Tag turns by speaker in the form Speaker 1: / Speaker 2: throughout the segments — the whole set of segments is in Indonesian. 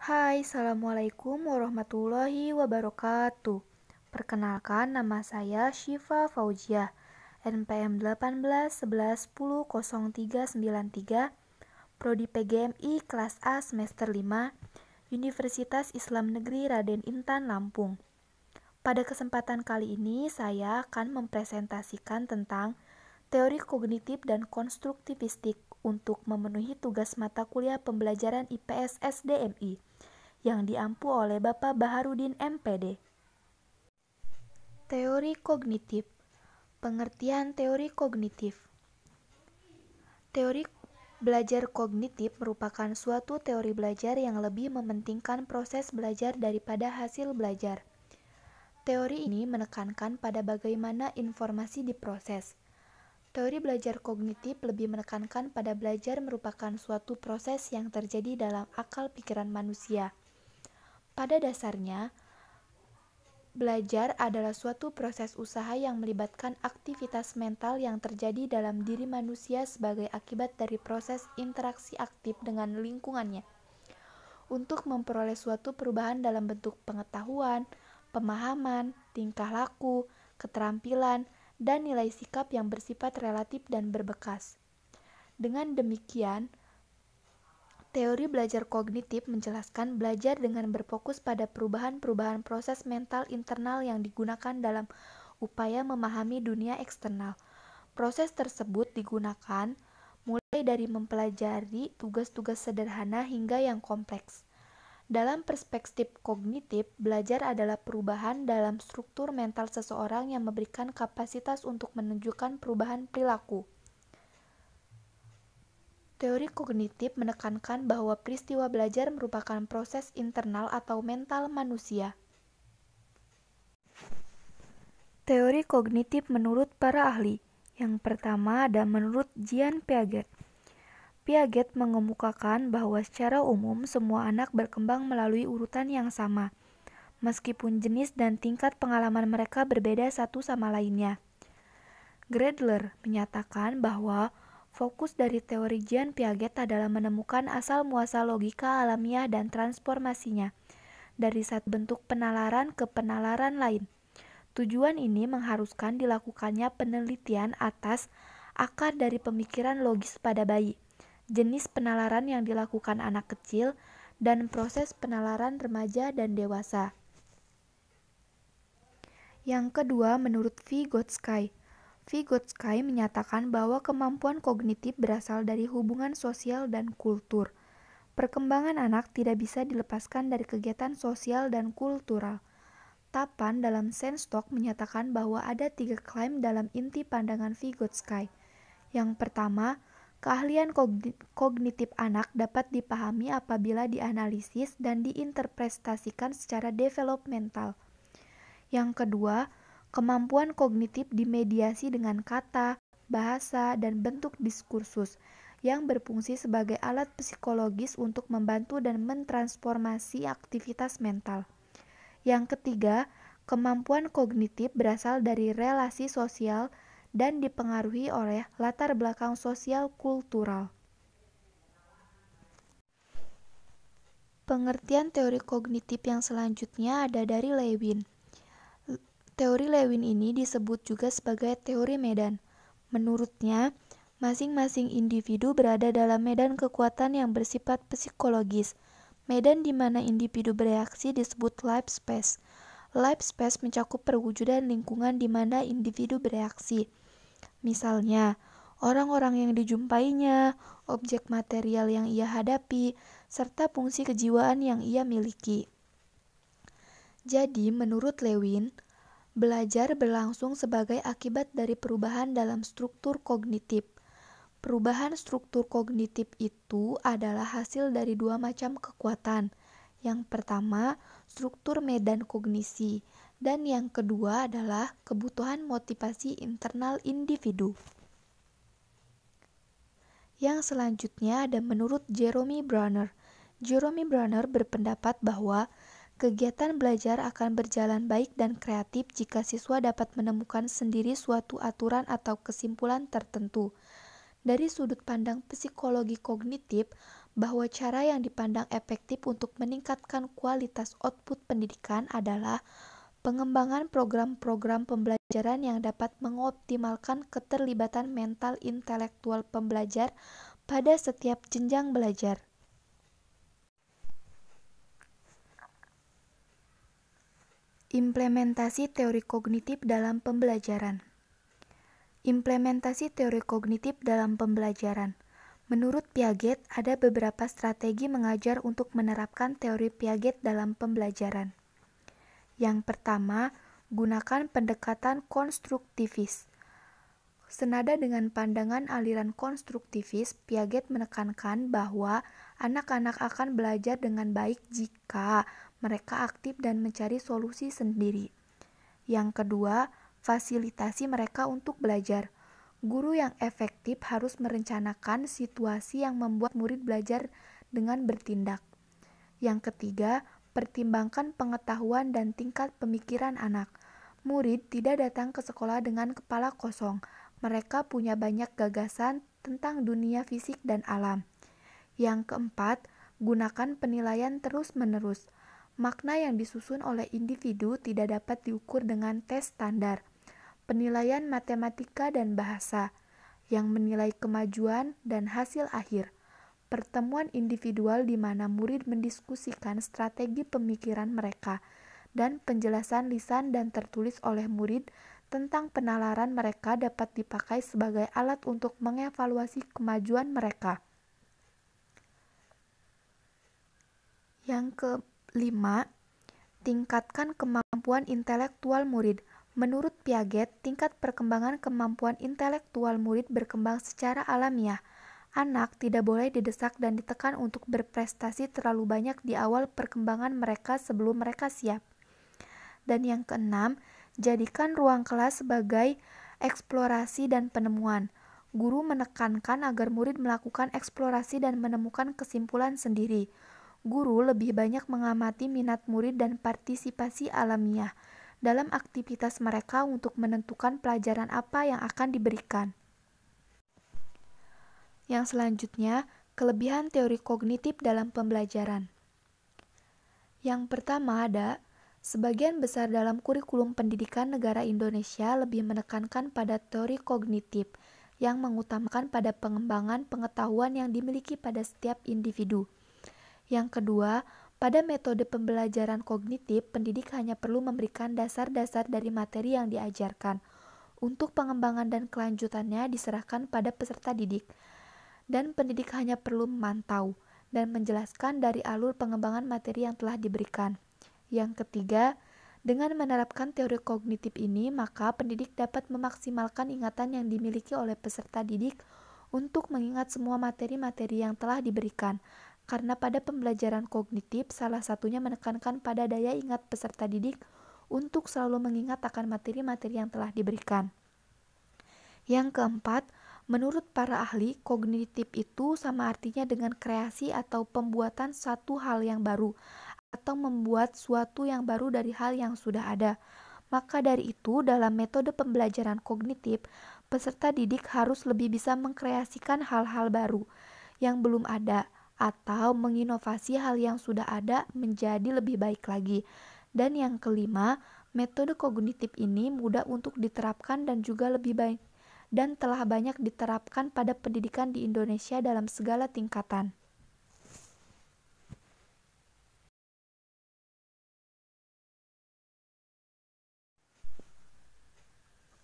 Speaker 1: Hai, Assalamualaikum warahmatullahi wabarakatuh. Perkenalkan, nama saya Syifa Fauziah, NPM 1811100393, Prodi PGMI kelas A semester 5, Universitas Islam Negeri Raden Intan Lampung. Pada kesempatan kali ini, saya akan mempresentasikan tentang teori kognitif dan konstruktivistik untuk memenuhi tugas mata kuliah pembelajaran IPS SDMI yang diampu oleh Bapak Baharudin MPD. Teori kognitif. Pengertian teori kognitif. Teori belajar kognitif merupakan suatu teori belajar yang lebih mementingkan proses belajar daripada hasil belajar. Teori ini menekankan pada bagaimana informasi diproses. Teori belajar kognitif lebih menekankan pada belajar merupakan suatu proses yang terjadi dalam akal pikiran manusia. Pada dasarnya, belajar adalah suatu proses usaha yang melibatkan aktivitas mental yang terjadi dalam diri manusia sebagai akibat dari proses interaksi aktif dengan lingkungannya untuk memperoleh suatu perubahan dalam bentuk pengetahuan, pemahaman, tingkah laku, keterampilan, dan nilai sikap yang bersifat relatif dan berbekas. Dengan demikian, teori belajar kognitif menjelaskan belajar dengan berfokus pada perubahan-perubahan proses mental internal yang digunakan dalam upaya memahami dunia eksternal. Proses tersebut digunakan mulai dari mempelajari tugas-tugas sederhana hingga yang kompleks. Dalam perspektif kognitif, belajar adalah perubahan dalam struktur mental seseorang yang memberikan kapasitas untuk menunjukkan perubahan perilaku. Teori kognitif menekankan bahwa peristiwa belajar merupakan proses internal atau mental manusia. Teori kognitif menurut para ahli. Yang pertama ada menurut Jean Piaget. Piaget mengemukakan bahwa secara umum semua anak berkembang melalui urutan yang sama, meskipun jenis dan tingkat pengalaman mereka berbeda satu sama lainnya. Gredler menyatakan bahwa fokus dari teori Jean Piaget adalah menemukan asal-muasal logika alamiah dan transformasinya dari satu bentuk penalaran ke penalaran lain. Tujuan ini mengharuskan dilakukannya penelitian atas akar dari pemikiran logis pada bayi, jenis penalaran yang dilakukan anak kecil, dan proses penalaran remaja dan dewasa. Yang kedua, menurut Vygotsky. Vygotsky menyatakan bahwa kemampuan kognitif berasal dari hubungan sosial dan kultur. Perkembangan anak tidak bisa dilepaskan dari kegiatan sosial dan kultural. Tapan dalam Sandstock menyatakan bahwa ada 3 klaim dalam inti pandangan Vygotsky. Yang pertama, keahlian kognitif anak dapat dipahami apabila dianalisis dan diinterpretasikan secara developmental. Yang kedua, kemampuan kognitif dimediasi dengan kata, bahasa, dan bentuk diskursus yang berfungsi sebagai alat psikologis untuk membantu dan mentransformasi aktivitas mental. Yang ketiga, kemampuan kognitif berasal dari relasi sosial dan dipengaruhi oleh latar belakang sosial kultural. Pengertian teori kognitif yang selanjutnya ada dari Lewin. Teori Lewin ini disebut juga sebagai teori medan. Menurutnya, masing-masing individu berada dalam medan kekuatan yang bersifat psikologis. Medan di mana individu bereaksi disebut life space. Life space mencakup perwujudan lingkungan di mana individu bereaksi. Misalnya, orang-orang yang dijumpainya, objek material yang ia hadapi, serta fungsi kejiwaan yang ia miliki. Jadi, menurut Lewin, belajar berlangsung sebagai akibat dari perubahan dalam struktur kognitif. Perubahan struktur kognitif itu adalah hasil dari 2 macam kekuatan. Yang pertama, struktur medan kognisi, dan yang kedua adalah kebutuhan motivasi internal individu. Yang selanjutnya ada menurut Jeremy Brunner. Jeremy Brunner berpendapat bahwa kegiatan belajar akan berjalan baik dan kreatif jika siswa dapat menemukan sendiri suatu aturan atau kesimpulan tertentu. Dari sudut pandang psikologi kognitif, bahwa cara yang dipandang efektif untuk meningkatkan kualitas output pendidikan adalah pengembangan program-program pembelajaran yang dapat mengoptimalkan keterlibatan mental intelektual pembelajar pada setiap jenjang belajar. Implementasi teori kognitif dalam pembelajaran. Implementasi teori kognitif dalam pembelajaran. Menurut Piaget, ada beberapa strategi mengajar untuk menerapkan teori Piaget dalam pembelajaran. Yang pertama, gunakan pendekatan konstruktivis. Senada dengan pandangan aliran konstruktivis, Piaget menekankan bahwa anak-anak akan belajar dengan baik jika mereka aktif dan mencari solusi sendiri. Yang kedua, fasilitasi mereka untuk belajar. Guru yang efektif harus merencanakan situasi yang membuat murid belajar dengan bertindak. Yang ketiga, pertimbangkan pengetahuan dan tingkat pemikiran anak. Murid tidak datang ke sekolah dengan kepala kosong. Mereka punya banyak gagasan tentang dunia fisik dan alam. Yang keempat, gunakan penilaian terus-menerus. Makna yang disusun oleh individu tidak dapat diukur dengan tes standar, penilaian matematika dan bahasa, yang menilai kemajuan dan hasil akhir. Pertemuan individual di mana murid mendiskusikan strategi pemikiran mereka, dan penjelasan lisan dan tertulis oleh murid tentang penalaran mereka dapat dipakai sebagai alat untuk mengevaluasi kemajuan mereka. Yang kelima, tingkatkan kemampuan intelektual murid. Menurut Piaget, tingkat perkembangan kemampuan intelektual murid berkembang secara alamiah. Anak tidak boleh didesak dan ditekan untuk berprestasi terlalu banyak di awal perkembangan mereka sebelum mereka siap. Dan yang keenam, jadikan ruang kelas sebagai eksplorasi dan penemuan. Guru menekankan agar murid melakukan eksplorasi dan menemukan kesimpulan sendiri. Guru lebih banyak mengamati minat murid dan partisipasi alamiah dalam aktivitas mereka untuk menentukan pelajaran apa yang akan diberikan. Yang selanjutnya, kelebihan teori kognitif dalam pembelajaran. Yang pertama ada, sebagian besar dalam kurikulum pendidikan negara Indonesia lebih menekankan pada teori kognitif yang mengutamakan pada pengembangan pengetahuan yang dimiliki pada setiap individu. Yang kedua, pada metode pembelajaran kognitif, pendidik hanya perlu memberikan dasar-dasar dari materi yang diajarkan. Untuk pengembangan dan kelanjutannya diserahkan pada peserta didik, dan pendidik hanya perlu memantau dan menjelaskan dari alur pengembangan materi yang telah diberikan. Yang ketiga, dengan menerapkan teori kognitif ini, maka pendidik dapat memaksimalkan ingatan yang dimiliki oleh peserta didik untuk mengingat semua materi-materi yang telah diberikan. Karena pada pembelajaran kognitif, salah satunya menekankan pada daya ingat peserta didik untuk selalu mengingat akan materi-materi yang telah diberikan. Yang keempat, menurut para ahli, kognitif itu sama artinya dengan kreasi atau pembuatan satu hal yang baru, atau membuat suatu yang baru dari hal yang sudah ada. Maka dari itu, dalam metode pembelajaran kognitif, peserta didik harus lebih bisa mengkreasikan hal-hal baru yang belum ada, atau menginovasi hal yang sudah ada menjadi lebih baik lagi. Dan yang kelima, metode kognitif ini mudah untuk diterapkan dan juga lebih baik dan telah banyak diterapkan pada pendidikan di Indonesia dalam segala tingkatan.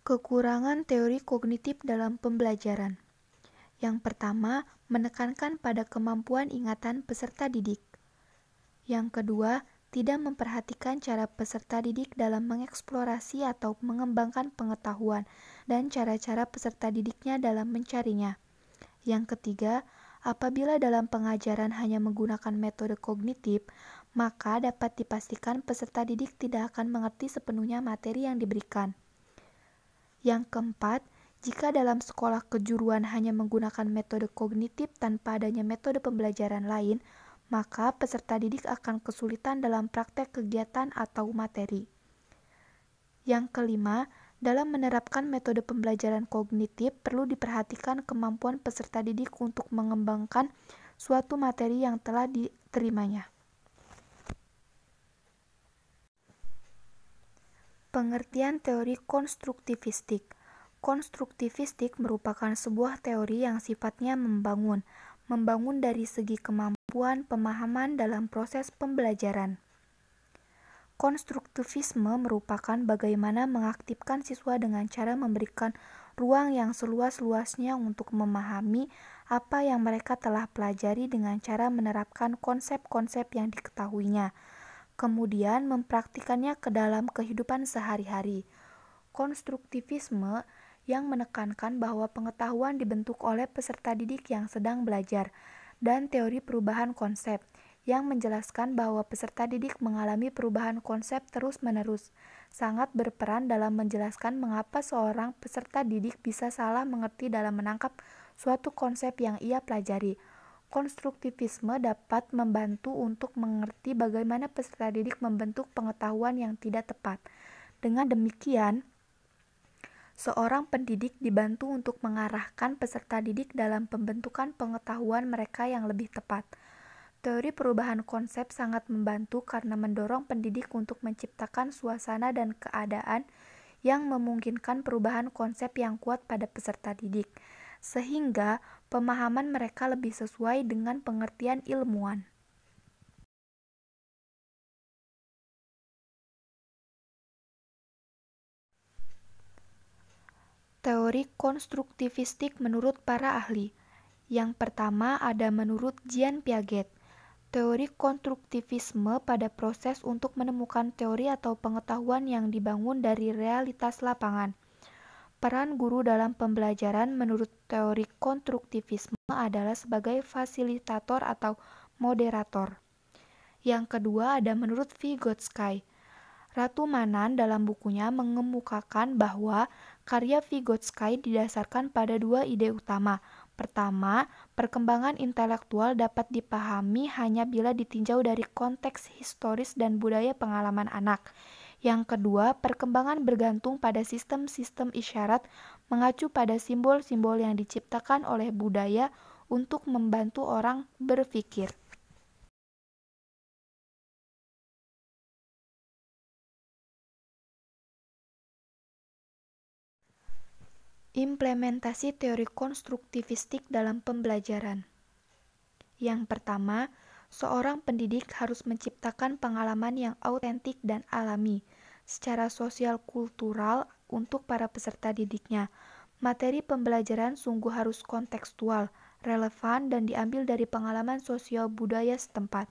Speaker 1: Kekurangan teori kognitif dalam pembelajaran. Yang pertama, menekankan pada kemampuan ingatan peserta didik. Yang kedua, tidak memperhatikan cara peserta didik dalam mengeksplorasi atau mengembangkan pengetahuan dan cara-cara peserta didiknya dalam mencarinya. Yang ketiga, apabila dalam pengajaran hanya menggunakan metode kognitif, maka dapat dipastikan peserta didik tidak akan mengerti sepenuhnya materi yang diberikan. Yang keempat, jika dalam sekolah kejuruan hanya menggunakan metode kognitif tanpa adanya metode pembelajaran lain, maka peserta didik akan kesulitan dalam praktek kegiatan atau materi. Yang kelima, dalam menerapkan metode pembelajaran kognitif perlu diperhatikan kemampuan peserta didik untuk mengembangkan suatu materi yang telah diterimanya. Pengertian teori konstruktivistik. Konstruktivistik merupakan sebuah teori yang sifatnya membangun dari segi kemampuan pemahaman dalam proses pembelajaran. Konstruktivisme merupakan bagaimana mengaktifkan siswa dengan cara memberikan ruang yang seluas-luasnya untuk memahami apa yang mereka telah pelajari dengan cara menerapkan konsep-konsep yang diketahuinya, kemudian mempraktikannya ke dalam kehidupan sehari-hari. Konstruktivisme yang menekankan bahwa pengetahuan dibentuk oleh peserta didik yang sedang belajar, dan teori perubahan konsep yang menjelaskan bahwa peserta didik mengalami perubahan konsep terus-menerus, sangat berperan dalam menjelaskan mengapa seorang peserta didik bisa salah mengerti dalam menangkap suatu konsep yang ia pelajari. Konstruktivisme dapat membantu untuk mengerti bagaimana peserta didik membentuk pengetahuan yang tidak tepat. Dengan demikian, seorang pendidik dibantu untuk mengarahkan peserta didik dalam pembentukan pengetahuan mereka yang lebih tepat. Teori perubahan konsep sangat membantu karena mendorong pendidik untuk menciptakan suasana dan keadaan yang memungkinkan perubahan konsep yang kuat pada peserta didik, sehingga pemahaman mereka lebih sesuai dengan pengertian ilmuwan. Teori konstruktivistik menurut para ahli. Yang pertama ada menurut Jean Piaget. Teori konstruktivisme pada proses untuk menemukan teori atau pengetahuan yang dibangun dari realitas lapangan. Peran guru dalam pembelajaran menurut teori konstruktivisme adalah sebagai fasilitator atau moderator. Yang kedua ada menurut Vygotsky. Ratu Manan dalam bukunya mengemukakan bahwa karya Vygotsky didasarkan pada dua ide utama. Pertama, perkembangan intelektual dapat dipahami hanya bila ditinjau dari konteks historis dan budaya pengalaman anak. Yang kedua, perkembangan bergantung pada sistem-sistem isyarat mengacu pada simbol-simbol yang diciptakan oleh budaya untuk membantu orang berpikir. Implementasi teori konstruktivistik dalam pembelajaran. Yang pertama, seorang pendidik harus menciptakan pengalaman yang autentik dan alami secara sosial kultural untuk para peserta didiknya. Materi pembelajaran sungguh harus kontekstual, relevan, dan diambil dari pengalaman sosial budaya setempat.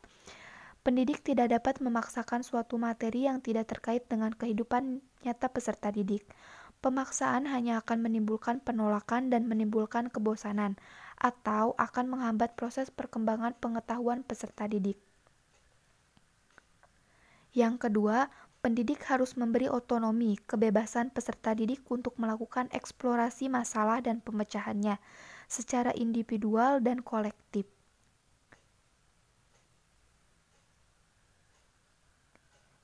Speaker 1: Pendidik tidak dapat memaksakan suatu materi yang tidak terkait dengan kehidupan nyata peserta didik. Pemaksaan hanya akan menimbulkan penolakan dan menimbulkan kebosanan, atau akan menghambat proses perkembangan pengetahuan peserta didik. Yang kedua, pendidik harus memberi otonomi, kebebasan peserta didik untuk melakukan eksplorasi masalah dan pemecahannya secara individual dan kolektif.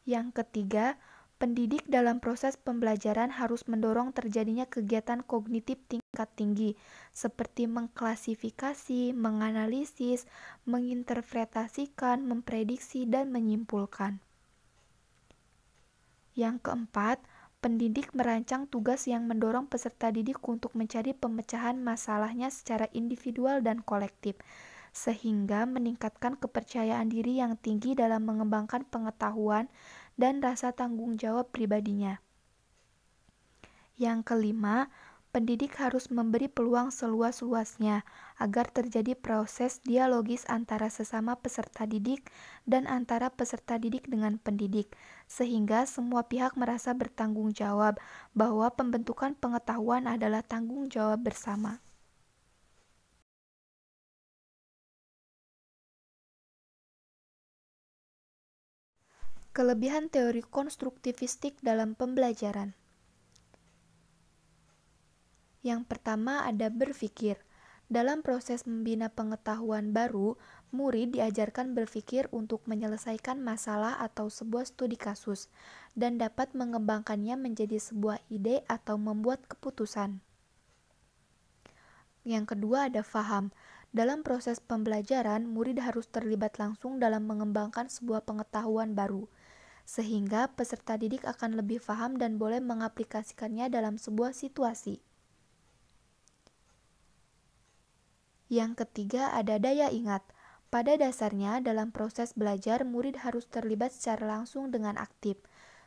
Speaker 1: Yang ketiga, pendidik dalam proses pembelajaran harus mendorong terjadinya kegiatan kognitif tingkat tinggi, seperti mengklasifikasi, menganalisis, menginterpretasikan, memprediksi, dan menyimpulkan. Yang keempat, pendidik merancang tugas yang mendorong peserta didik untuk mencari pemecahan masalahnya secara individual dan kolektif, sehingga meningkatkan kepercayaan diri yang tinggi dalam mengembangkan pengetahuan dan rasa tanggung jawab pribadinya. Yang kelima, pendidik harus memberi peluang seluas-luasnya agar terjadi proses dialogis antara sesama peserta didik dan antara peserta didik dengan pendidik, sehingga semua pihak merasa bertanggung jawab bahwa pembentukan pengetahuan adalah tanggung jawab bersama. Kelebihan teori konstruktivistik dalam pembelajaran. Yang pertama ada berpikir. Dalam proses membina pengetahuan baru, murid diajarkan berpikir untuk menyelesaikan masalah atau sebuah studi kasus, dan dapat mengembangkannya menjadi sebuah ide atau membuat keputusan. Yang kedua ada faham. Dalam proses pembelajaran, murid harus terlibat langsung dalam mengembangkan sebuah pengetahuan baru, sehingga peserta didik akan lebih paham dan boleh mengaplikasikannya dalam sebuah situasi. Yang ketiga ada daya ingat. Pada dasarnya, dalam proses belajar, murid harus terlibat secara langsung dengan aktif,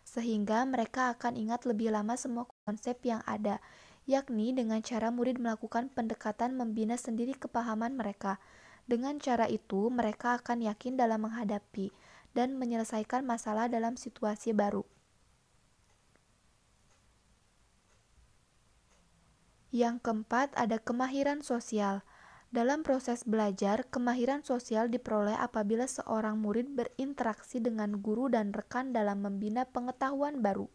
Speaker 1: sehingga mereka akan ingat lebih lama semua konsep yang ada, yakni dengan cara murid melakukan pendekatan membina sendiri kepahaman mereka. Dengan cara itu, mereka akan yakin dalam menghadapi dan menyelesaikan masalah dalam situasi baru. Yang keempat ada kemahiran sosial. Dalam proses belajar, kemahiran sosial diperoleh apabila seorang murid berinteraksi dengan guru dan rekan dalam membina pengetahuan baru.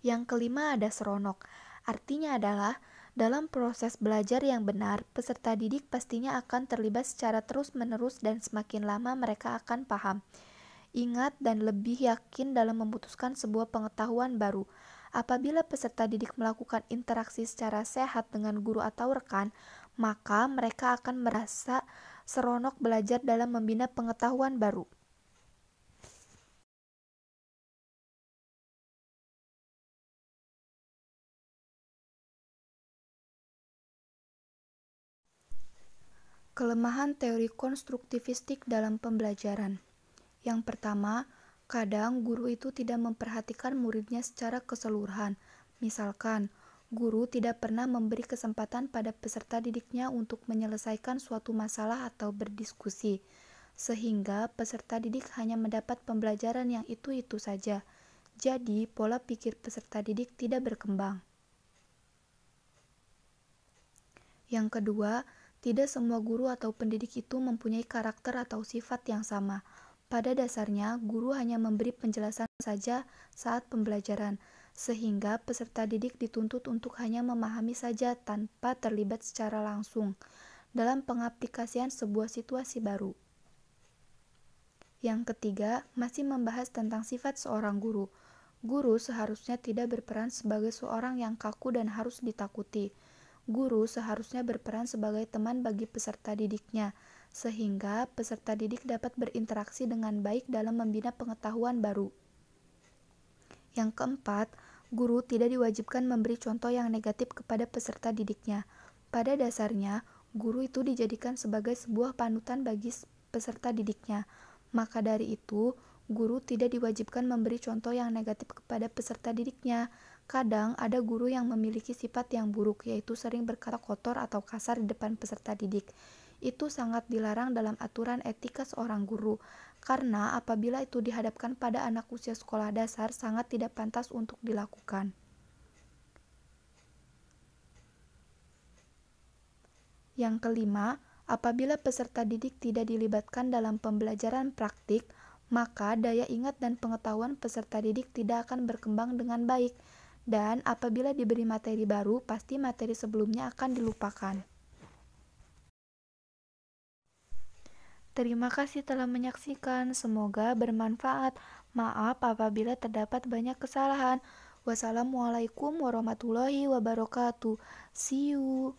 Speaker 1: Yang kelima ada seronok. Artinya adalah, dalam proses belajar yang benar, peserta didik pastinya akan terlibat secara terus-menerus dan semakin lama mereka akan paham, ingat, dan lebih yakin dalam memutuskan sebuah pengetahuan baru. Apabila peserta didik melakukan interaksi secara sehat dengan guru atau rekan, maka mereka akan merasa seronok belajar dalam membina pengetahuan baru. Kelemahan teori konstruktivistik dalam pembelajaran. Yang pertama, kadang guru itu tidak memperhatikan muridnya secara keseluruhan. Misalkan, guru tidak pernah memberi kesempatan pada peserta didiknya untuk menyelesaikan suatu masalah atau berdiskusi, sehingga peserta didik hanya mendapat pembelajaran yang itu-itu saja. Jadi, pola pikir peserta didik tidak berkembang. Yang kedua, tidak semua guru atau pendidik itu mempunyai karakter atau sifat yang sama. Pada dasarnya, guru hanya memberi penjelasan saja saat pembelajaran, sehingga peserta didik dituntut untuk hanya memahami saja tanpa terlibat secara langsung dalam pengaplikasian sebuah situasi baru. Yang ketiga, masih membahas tentang sifat seorang guru. Guru seharusnya tidak berperan sebagai seorang yang kaku dan harus ditakuti. Guru seharusnya berperan sebagai teman bagi peserta didiknya, sehingga peserta didik dapat berinteraksi dengan baik dalam membina pengetahuan baru. Yang keempat, guru tidak diwajibkan memberi contoh yang negatif kepada peserta didiknya. Pada dasarnya, guru itu dijadikan sebagai sebuah panutan bagi peserta didiknya. Maka dari itu, guru tidak diwajibkan memberi contoh yang negatif kepada peserta didiknya. Kadang ada guru yang memiliki sifat yang buruk, yaitu sering berkata kotor atau kasar di depan peserta didik. Itu sangat dilarang dalam aturan etika seorang guru, karena apabila itu dihadapkan pada anak usia sekolah dasar sangat tidak pantas untuk dilakukan. Yang kelima, apabila peserta didik tidak dilibatkan dalam pembelajaran praktik, maka daya ingat dan pengetahuan peserta didik tidak akan berkembang dengan baik. Dan apabila diberi materi baru, pasti materi sebelumnya akan dilupakan. Terima kasih telah menyaksikan, semoga bermanfaat. Maaf apabila terdapat banyak kesalahan. Wassalamualaikum warahmatullahi wabarakatuh. See you.